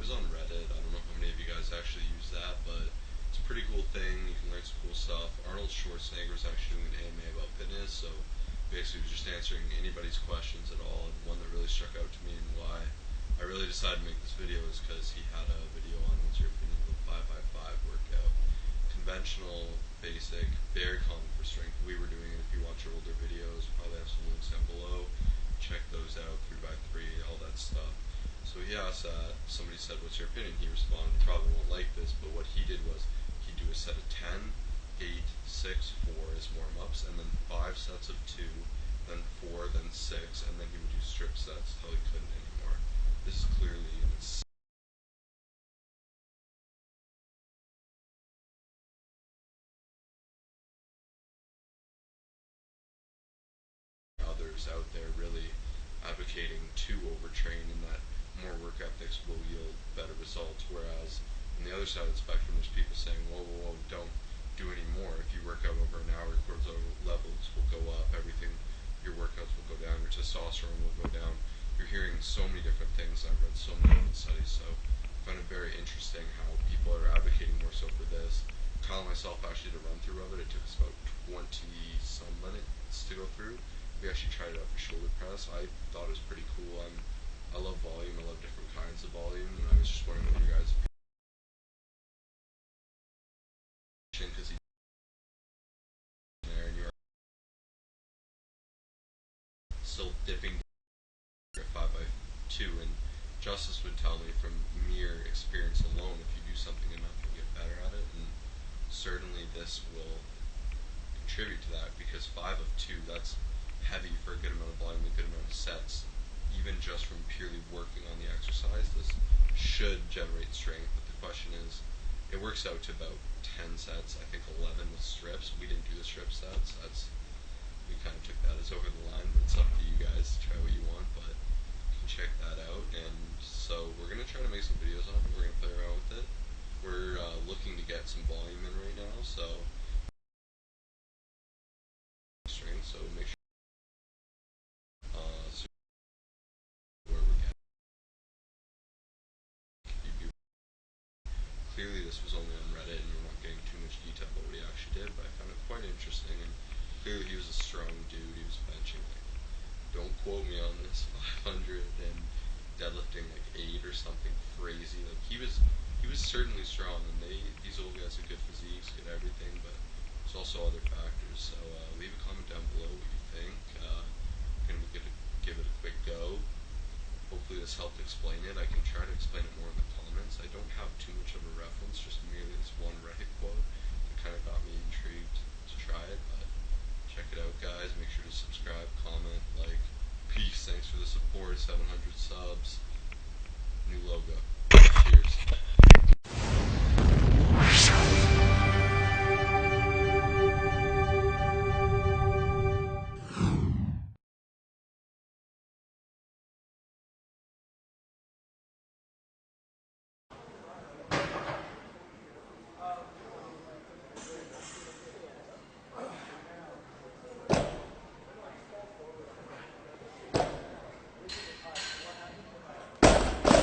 was on Reddit. I don't know how many of you guys actually use that, but it's a pretty cool thing. You can learn some cool stuff. Arnold Schwarzenegger was actually doing an AMA about fitness, so basically just answering anybody's questions at all. And one that really struck out to me and why I really decided to make this video is because he had a video on what's your opinion of the 5x5 workout. Conventional, basic, very common for strength. We were doing it. If you watch our older videos, probably have some links down below. Check those out, 3x3, all that stuff. So he asked somebody said, what's your opinion? He responded, probably won't like this, but what he did was he'd do a set of 10, 8, 6, 4 as warm-ups, and then 5 sets of 2, then 4, then 6, and then he would do strip sets till he couldn't anymore. This is clearly an others out there really advocating to overtrain and that more work ethics will yield better results, whereas on the other side of the spectrum there's people saying, whoa, whoa, whoa, don't do any more. If you work out over an hour, your cortisol levels will go up, everything, your workouts will go down, your testosterone will go down. You're hearing so many different things. I've read so many different studies, so I find it very interesting how people are advocating more so for this. Kyle and myself actually did a run through of it. It took us about 20 some minutes to go through. We actually tried it out for shoulder press. I thought it was pretty cool. I love volume. I love different kinds of volume, and I was just wondering what you guys because he there and you're still dipping at 5x2, and Justice would tell me from mere experience alone, if you do something enough, you'll get better at it, and certainly this will contribute to that because 5 of 2, that's heavy for a good amount of volume, a good amount of sets. Even just from purely working on the exercise, this should generate strength, but the question is, it works out to about 10 sets, I think 11 with strips. We didn't do the strip sets, we kind of took that as over the line, but it's up to you guys to try what you want, but you can check that out. And so we're going to try to make some videos on it, we're going to play around with it. We're looking to get some volume in right now, so strength, so make sure where we're getting. Clearly this was only on Reddit and we're not getting too much detail about what he actually did, but I found it quite interesting, and clearly he was a strong dude. He was benching, like, don't quote me on this, 500 and deadlifting like 8 or something crazy. Like he was certainly strong, and these old guys have good physiques, good everything, but there's also other factors. So leave a comment down below what you think. Gonna give it a quick go. Hopefully this helped explain it. I can try to explain it more in the comments. I don't have too much of a reference, just merely this one Reddit quote that kind of got me intrigued to try it, but check it out, guys. Make sure to subscribe, comment, like. Peace. Thanks for the support. 700 subs.